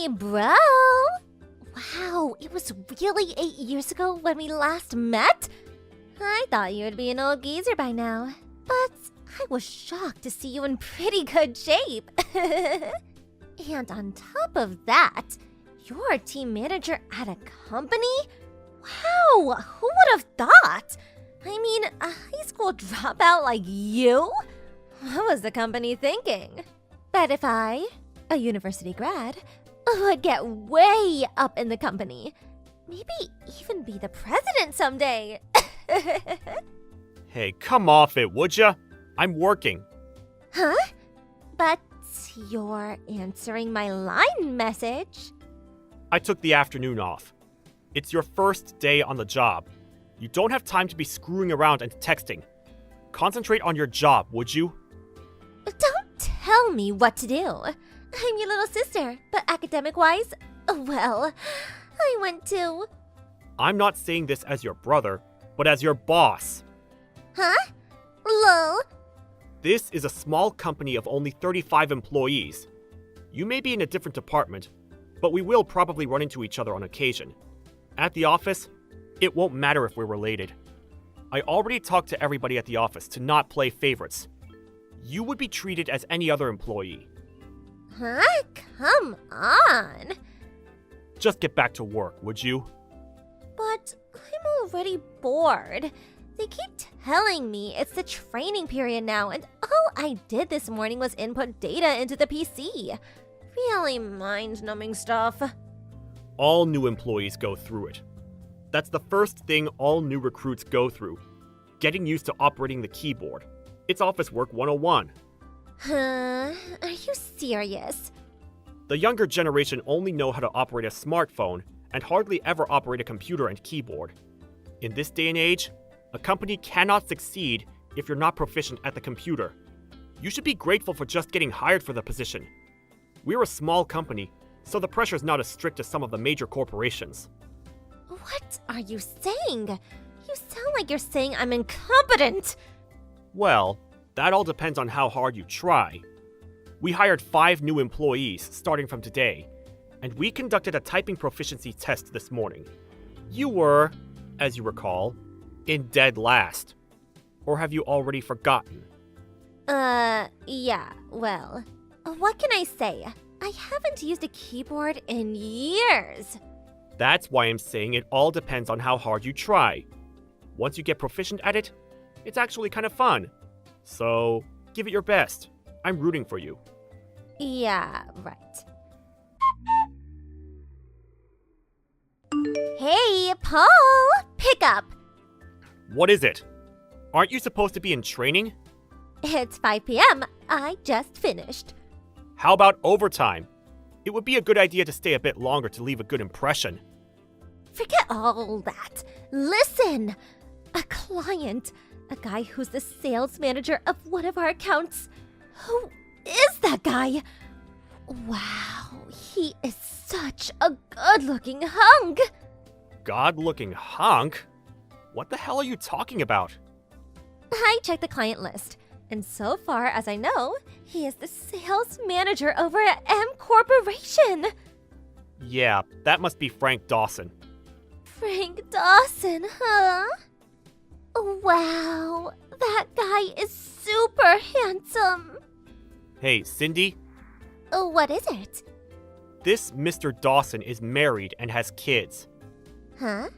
Hey, bro! Wow, it was really 8 years ago when we last met? I thought you would be an old geezer by now, but I was shocked to see you in pretty good shape. And on top of that, you're a team manager at a company? Wow, who would have thought? I mean, a high school dropout like you? What was the company thinking? But if I, a university grad, would get way up in the company, maybe even be the president someday. Hey, come off it, would ya? I'm working. Huh? But you're answering my line message. I took the afternoon off. It's your first day on the job. You don't have time to be screwing around and texting. Concentrate on your job, would you? Don't tell me what to do. I'm your little sister, but academic-wise, well, I went to... I'm not saying this as your brother, but as your boss. Huh? Lol. This is a small company of only 35 employees. You may be in a different department, but we will probably run into each other on occasion. At the office, it won't matter if we're related. I already talked to everybody at the office to not play favorites. You would be treated as any other employee. Huh? Come on. Just get back to work, would you? But I'm already bored. They keep telling me it's the training period now, and all I did this morning was input data into the PC. Really mind-numbing stuff. All new employees go through it. That's the first thing all new recruits go through. Getting used to operating the keyboard. It's Office Work 101. Huh? Are you serious? The younger generation only know how to operate a smartphone and hardly ever operate a computer and keyboard. In this day and age, a company cannot succeed if you're not proficient at the computer. You should be grateful for just getting hired for the position. We're a small company, so the pressure's not as strict as some of the major corporations. What are you saying? You sound like you're saying I'm incompetent. Well, that all depends on how hard you try. We hired 5 new employees starting from today, and we conducted a typing proficiency test this morning. You were, as you recall, in dead last. Or have you already forgotten? Yeah, well, what can I say? I haven't used a keyboard in years. That's why I'm saying it all depends on how hard you try. Once you get proficient at it, it's actually kind of fun. So, give it your best. I'm rooting for you. Yeah, right. Hey, Paul! Pick up! What is it? Aren't you supposed to be in training? It's 5 p.m. I just finished. How about overtime? It would be a good idea to stay a bit longer to leave a good impression. Forget all that. Listen! A client, a guy who's the sales manager of one of our accounts. Who is that guy? Wow, he is such a good-looking hunk! God-looking hunk? What the hell are you talking about? I checked the client list, and so far as I know, he is the sales manager over at M Corporation. Yeah, that must be Frank Dawson. Frank Dawson, huh? Wow, that guy is super handsome. Hey, Cindy, What is it? this Mr. Dawson is married and has kids. Huh?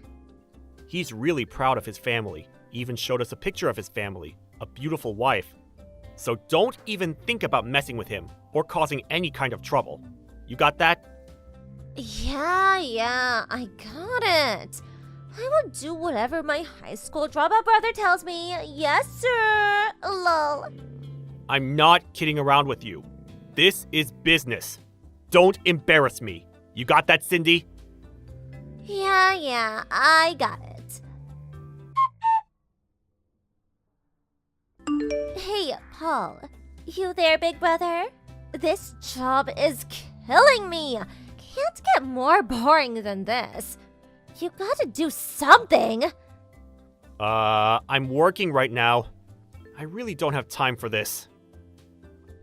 He's really proud of his family, even showed us a picture of his family, a beautiful wife. So don't even think about messing with him or causing any kind of trouble. You got that? Yeah, I got it. I will do whatever my high school dropout brother tells me. Yes, sir. Lol. I'm not kidding around with you. This is business. Don't embarrass me. You got that, Cindy? Yeah, I got it. Hey, Paul. You there, big brother? This job is killing me. Can't get more boring than this. You gotta do something. I'm working right now. I really don't have time for this.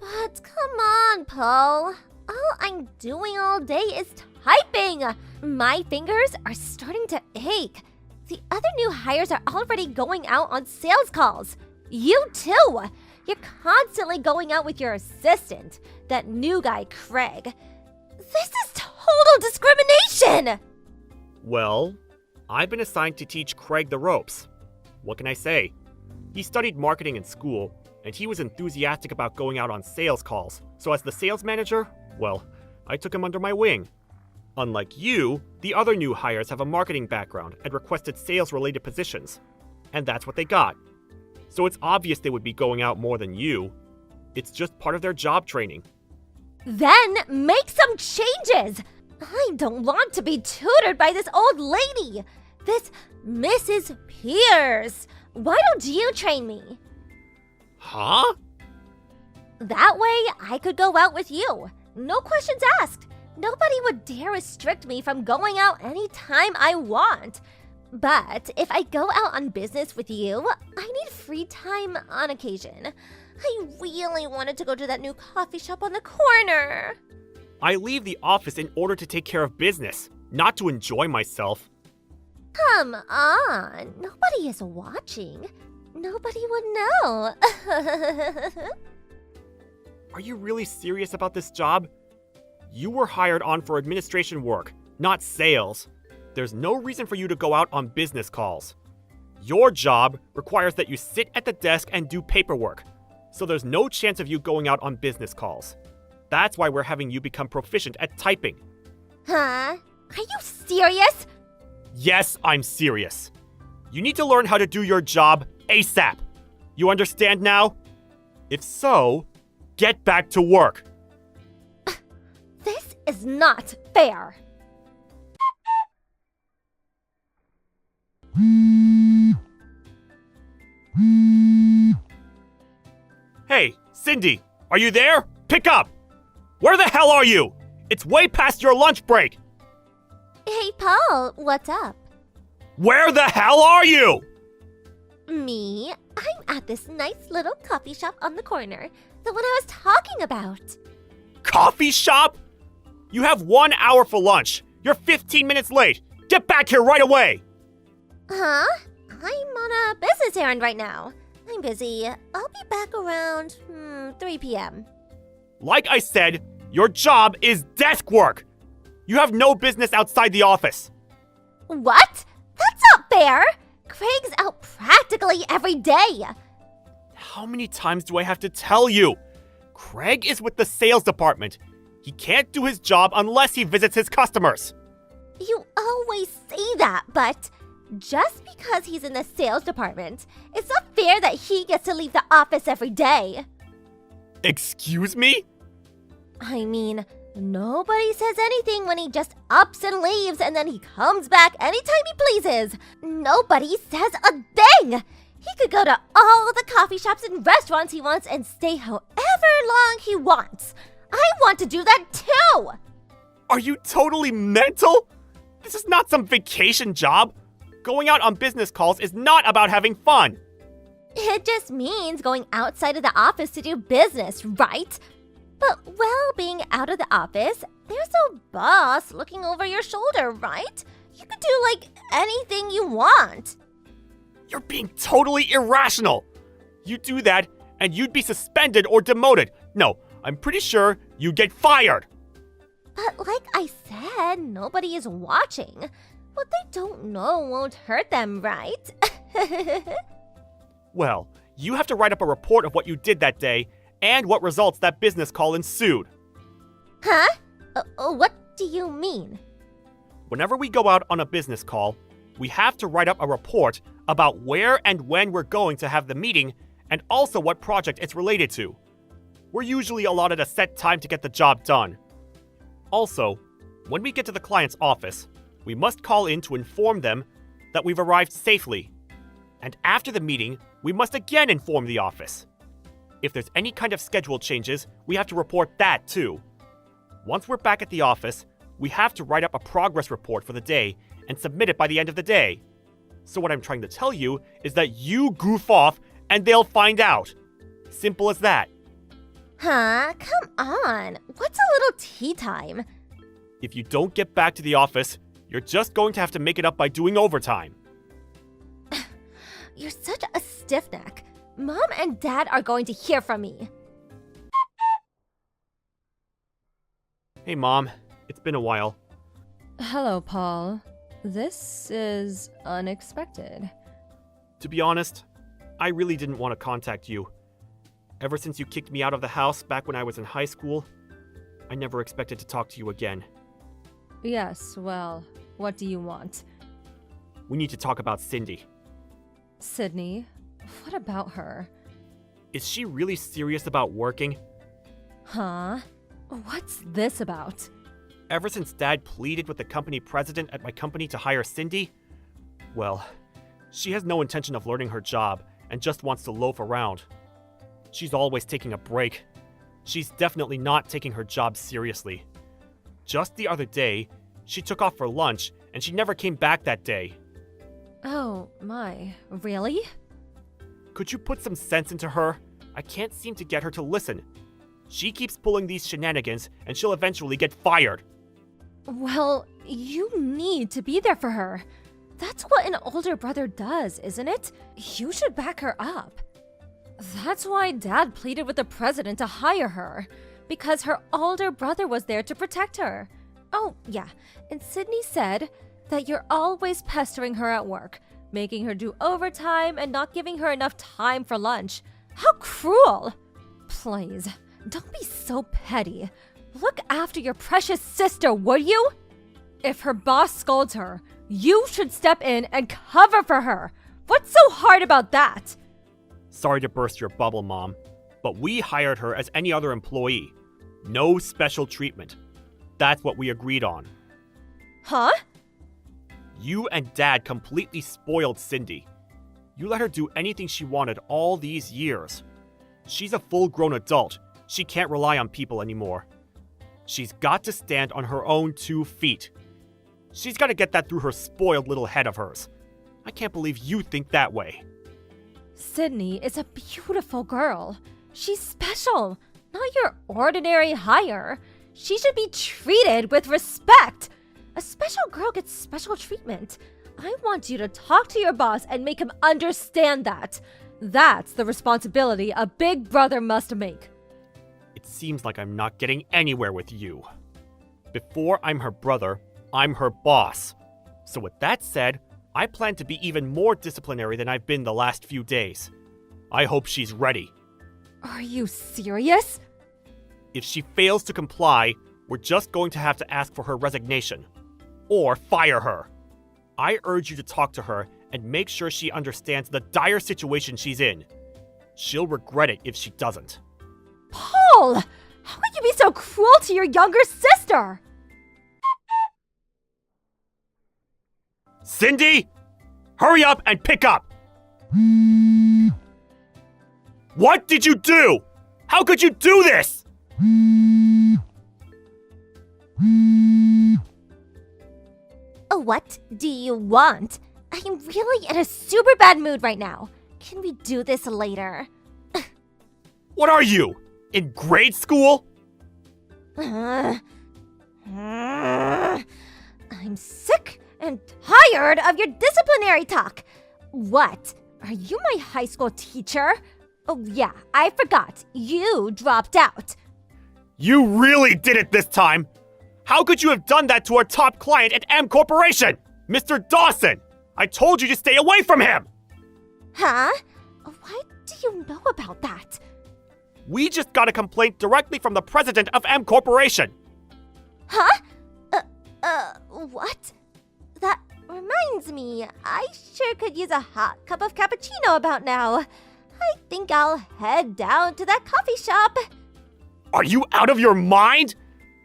But come on, Paul. I All I'm doing all day is typing. My fingers are starting to ache. The other new hires are already going out on sales calls. You too. You're constantly going out with your assistant, that new guy, Craig. This is total discrimination! Well, I've been assigned to teach Craig the ropes. What can I say? He studied marketing in school, and he was enthusiastic about going out on sales calls. So as the sales manager, well, I took him under my wing. Unlike you, the other new hires have a marketing background and requested sales-related positions. And that's what they got. So it's obvious they would be going out more than you. It's just part of their job training. Then make some changes! I don't want to be tutored by this old lady! This Mrs. Pierce! Why don't you train me? Huh? That way I could go out with you. No questions asked. Nobody would dare restrict me from going out anytime I want. But if I go out on business with you, I need free time on occasion. I really wanted to go to that new coffee shop on the corner. I leave the office in order to take care of business, not to enjoy myself. Come on, nobody is watching. Nobody would know. Are you really serious about this job? You were hired on for administration work, not sales. There's no reason for you to go out on business calls. Your job requires that you sit at the desk and do paperwork, so there's no chance of you going out on business calls. That's why we're having you become proficient at typing. Huh? Are you serious? Yes, I'm serious. You need to learn how to do your job ASAP. You understand now? If so, get back to work. This is not fair. Hey, Cindy, are you there? Pick up! Where the hell are you? It's way past your lunch break! Hey, Paul, what's up? Where the hell are you? Me? I'm at this nice little coffee shop on the corner. The one I was talking about. Coffee shop? You have 1 hour for lunch. You're 15 minutes late. Get back here right away! Huh? I'm on a business errand right now. I'm busy. I'll be back around 3 p.m. Like I said, your job is desk work. You have no business outside the office. What? That's not fair! Craig's out practically every day. How many times do I have to tell you? Craig is with the sales department. He can't do his job unless he visits his customers. You always say that, but just because he's in the sales department, it's not fair that he gets to leave the office every day. Excuse me? I mean, nobody says anything when he just ups and leaves and then he comes back anytime he pleases. Nobody says a thing. He could go to all the coffee shops and restaurants he wants and stay however long he wants. I want to do that too. Are you totally mental? This is not some vacation job. Going out on business calls is not about having fun. It just means going outside of the office to do business, right? But while being out of the office, there's no boss looking over your shoulder, right? You could do like anything you want. You're being totally irrational. You do that, and you'd be suspended or demoted. No, I'm pretty sure you'd get fired. But like I said, nobody is watching. What they don't know won't hurt them, right? Well, you have to write up a report of what you did that day and what results that business call ensued. Huh? What do you mean? Whenever we go out on a business call, we have to write up a report about where and when we're going to have the meeting and also what project it's related to. We're usually allotted a set time to get the job done. Also, when we get to the client's office, we must call in to inform them that we've arrived safely. And after the meeting, we must again inform the office. If there's any kind of schedule changes, we have to report that too. Once we're back at the office, we have to write up a progress report for the day and submit it by the end of the day. So what I'm trying to tell you is that you goof off and they'll find out. Simple as that. Huh? Come on. What's a little tea time? If you don't get back to the office, you're just going to have to make it up by doing overtime. You're such a stiff neck. Mom and Dad are going to hear from me. Hey, Mom. It's been a while. Hello, Paul. This is unexpected. To be honest, I really didn't want to contact you. Ever since you kicked me out of the house back when I was in high school, I never expected to talk to you again. Yes, well, what do you want? We need to talk about Cindy. Sydney, what about her? Is she really serious about working? Huh? What's this about? Ever since Dad pleaded with the company president at my company to hire Cindy, well, she has no intention of learning her job and just wants to loaf around. She's always taking a break. She's definitely not taking her job seriously. Just the other day, she took off for lunch and she never came back that day. Oh, my. Really? Could you put some sense into her? I can't seem to get her to listen. She keeps pulling these shenanigans and she'll eventually get fired. Well, you need to be there for her. That's what an older brother does, isn't it? You should back her up. That's why Dad pleaded with the president to hire her, because her older brother was there to protect her. Oh, yeah, and Sydney said that you're always pestering her at work, making her do overtime and not giving her enough time for lunch. How cruel! Please, don't be so petty. Look after your precious sister, would you? If her boss scolds her, you should step in and cover for her. What's so hard about that? Sorry to burst your bubble, Mom, but we hired her as any other employee. No special treatment. That's what we agreed on. Huh? You and Dad completely spoiled Cindy. You let her do anything she wanted all these years. She's a full-grown adult. She can't rely on people anymore. She's got to stand on her own 2 feet. She's got to get that through her spoiled little head of hers. I can't believe you think that way. Sydney is a beautiful girl. She's special, not your ordinary hire. She should be treated with respect. A special girl gets special treatment. I want you to talk to your boss and make him understand that. That's the responsibility a big brother must make. It seems like I'm not getting anywhere with you. Before I'm her brother, I'm her boss. So with that said, I plan to be even more disciplinary than I've been the last few days. I hope she's ready. Are you serious? If she fails to comply, we're just going to have to ask for her resignation. Or fire her. I urge you to talk to her and make sure she understands the dire situation she's in. She'll regret it if she doesn't. Paul! How could you be so cruel to your younger sister? Cindy! Hurry up and pick up! What did you do? How could you do this? What do you want? I'm really in a super bad mood right now. Can we do this later? What are you? In grade school? I'm sick and tired of your disciplinary talk. What? Are you my high school teacher? Oh yeah, I forgot. You dropped out. You really did it this time! How could you have done that to our top client at M Corporation? Mr. Dawson! I told you to stay away from him! Huh? What do you know about that? We just got a complaint directly from the president of M Corporation. Huh? What? That reminds me, I sure could use a hot cup of cappuccino about now. I think I'll head down to that coffee shop. Are you out of your mind?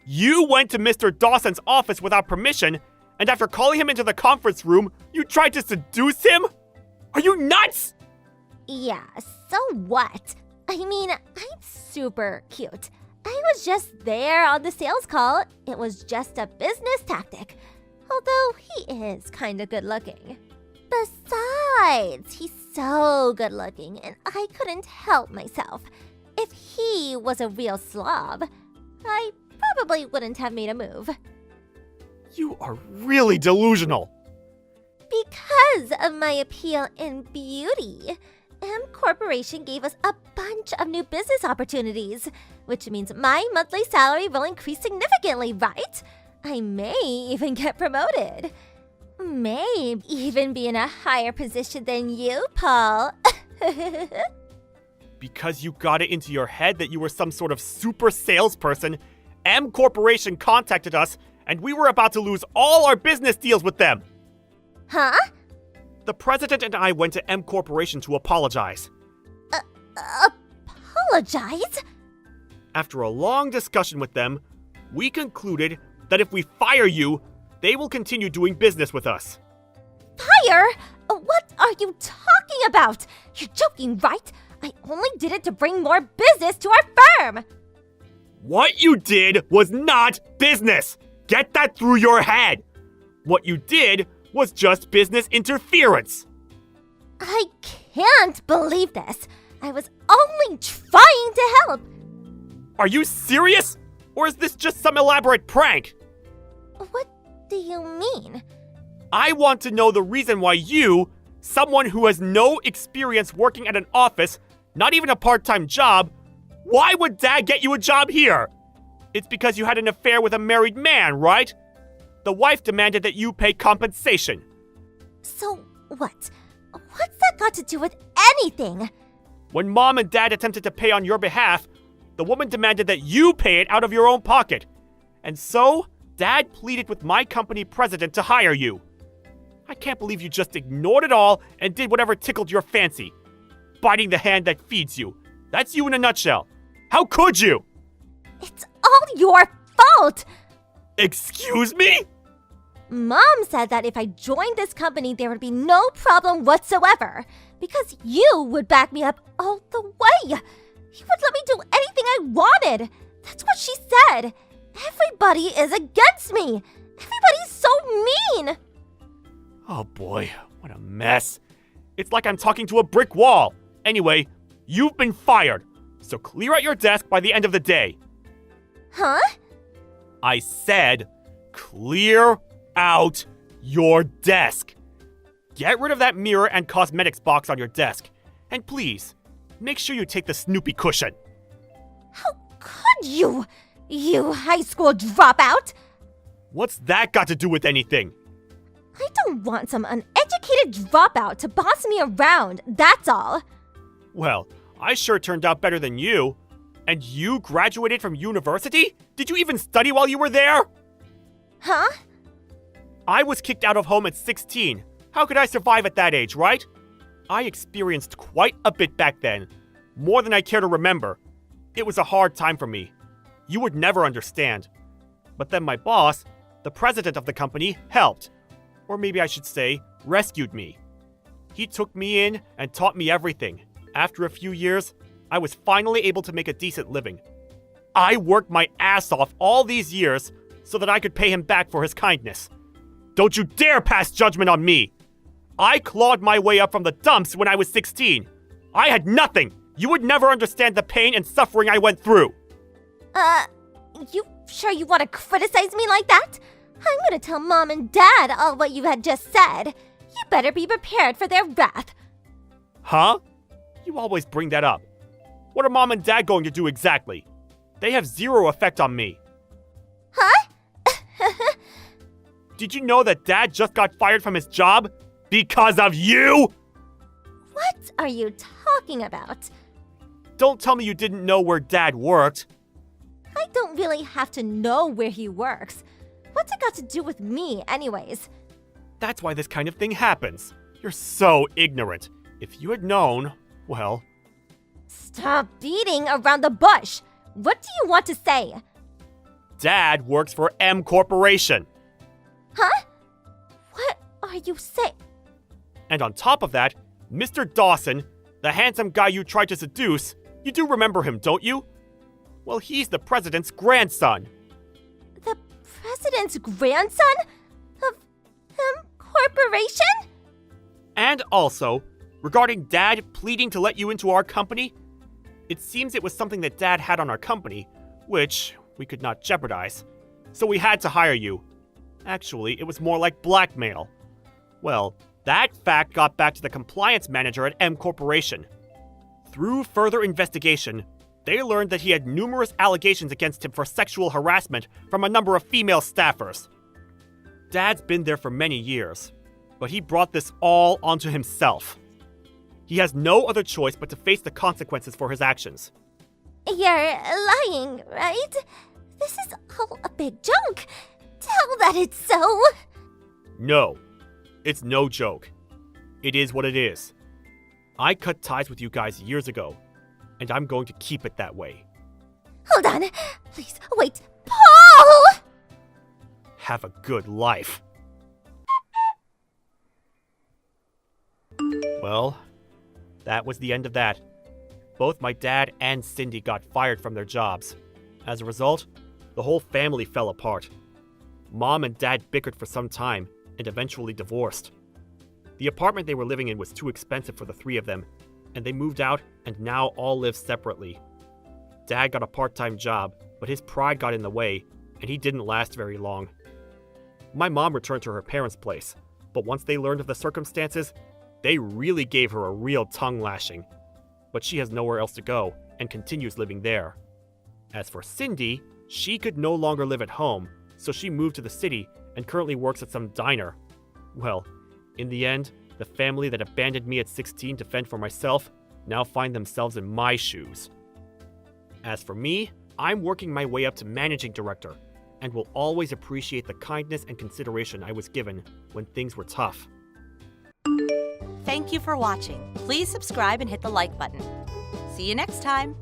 You went to Mr. Dawson's office without permission, and after calling him into the conference room, you tried to seduce him? Are you nuts? Yeah, so what? I mean, I'm super cute. I was just there on the sales call. It was just a business tactic. Although he is kinda good looking. Besides, he's so good looking, and I couldn't help myself. If he was a real slob, I probably wouldn't have made a move. You are really delusional. Because of my appeal in beauty, M Corporation gave us a bunch of new business opportunities, which means my monthly salary will increase significantly, right? I may even get promoted. May even be in a higher position than you, Paul. Because you got it into your head that you were some sort of super salesperson, M Corporation contacted us and we were about to lose all our business deals with them. Huh? The president and I went to M Corporation to apologize. Apologize? After a long discussion with them, we concluded that if we fire you, they will continue doing business with us. Fire? What are you talking about? You're joking, right? I only did it to bring more business to our firm. What you did was not business! Get that through your head! What you did was just business interference. I can't believe this. I was only trying to help. Are you serious? Or is this just some elaborate prank? What do you mean? I want to know the reason why you, someone who has no experience working at an office, not even a part-time job, why would Dad get you a job here? It's because you had an affair with a married man, right? The wife demanded that you pay compensation. So what? What's that got to do with anything? When Mom and Dad attempted to pay on your behalf, the woman demanded that you pay it out of your own pocket. And so, Dad pleaded with my company president to hire you. I can't believe you just ignored it all and did whatever tickled your fancy. Biting the hand that feeds you. That's you in a nutshell. How could you? It's all your fault! Excuse me? Mom said that if I joined this company, there would be no problem whatsoever. Because you would back me up all the way. You would let me do anything I wanted. That's what she said. Everybody is against me. Everybody's so mean. Oh boy, what a mess. It's like I'm talking to a brick wall. Anyway, you've been fired. So clear out your desk by the end of the day. Huh? I said, clear out your desk. Get rid of that mirror and cosmetics box on your desk. And please, make sure you take the Snoopy cushion. How could you? You high school dropout? What's that got to do with anything? I don't want some uneducated dropout to boss me around, that's all. Well, I sure turned out better than you. And you graduated from university? Did you even study while you were there? Huh? I was kicked out of home at 16. How could I survive at that age, right? I experienced quite a bit back then. More than I care to remember. It was a hard time for me. You would never understand. But then my boss, the president of the company, helped. Or maybe I should say, rescued me. He took me in and taught me everything. After a few years, I was finally able to make a decent living. I worked my ass off all these years so that I could pay him back for his kindness. Don't you dare pass judgment on me! I clawed my way up from the dumps when I was 16. I had nothing! You would never understand the pain and suffering I went through! You sure you want to criticize me like that? I'm gonna tell Mom and Dad all what you had just said. You better be prepared for their wrath. Huh? You always bring that up. What are Mom and Dad going to do exactly? They have zero effect on me. Huh? Did you know that Dad just got fired from his job? Because of you? What are you talking about? Don't tell me you didn't know where Dad worked. I don't really have to know where he works. What's it got to do with me, anyways? That's why this kind of thing happens. You're so ignorant. If you had known, well... Stop beating around the bush. What do you want to say? Dad works for M Corporation. Huh? What are you saying? And on top of that, Mr. Dawson, the handsome guy you tried to seduce, you do remember him, don't you? Well, he's the president's grandson. The president's grandson? Of M Corporation? And also, regarding Dad pleading to let you into our company, It seems it was something that Dad had on our company, which we could not jeopardize. So we had to hire you. Actually, it was more like blackmail. Well, that fact got back to the compliance manager at M Corporation. Through further investigation, they learned that he had numerous allegations against him for sexual harassment from a number of female staffers. Dad's been there for many years, but he brought this all onto himself. He has no other choice but to face the consequences for his actions. You're lying, right? This is all a big joke. Tell that it's so. No, it's no joke. It is what it is. I cut ties with you guys years ago, and I'm going to keep it that way. Hold on. Please, wait. Paul! Have a good life. Well, that was the end of that. Both my dad and Cindy got fired from their jobs. As a result, the whole family fell apart. Mom and Dad bickered for some time and eventually divorced. The apartment they were living in was too expensive for the three of them, and they moved out and now all live separately. Dad got a part-time job, but his pride got in the way, and he didn't last very long. My mom returned to her parents' place, but once they learned of the circumstances, they really gave her a real tongue lashing. But she has nowhere else to go and continues living there. As for Cindy, she could no longer live at home, so she moved to the city and currently works at some diner. Well, in the end, the family that abandoned me at 16 to fend for myself now find themselves in my shoes. As for me, I'm working my way up to managing director and will always appreciate the kindness and consideration I was given when things were tough. Thank you for watching. Please subscribe and hit the like button. See you next time.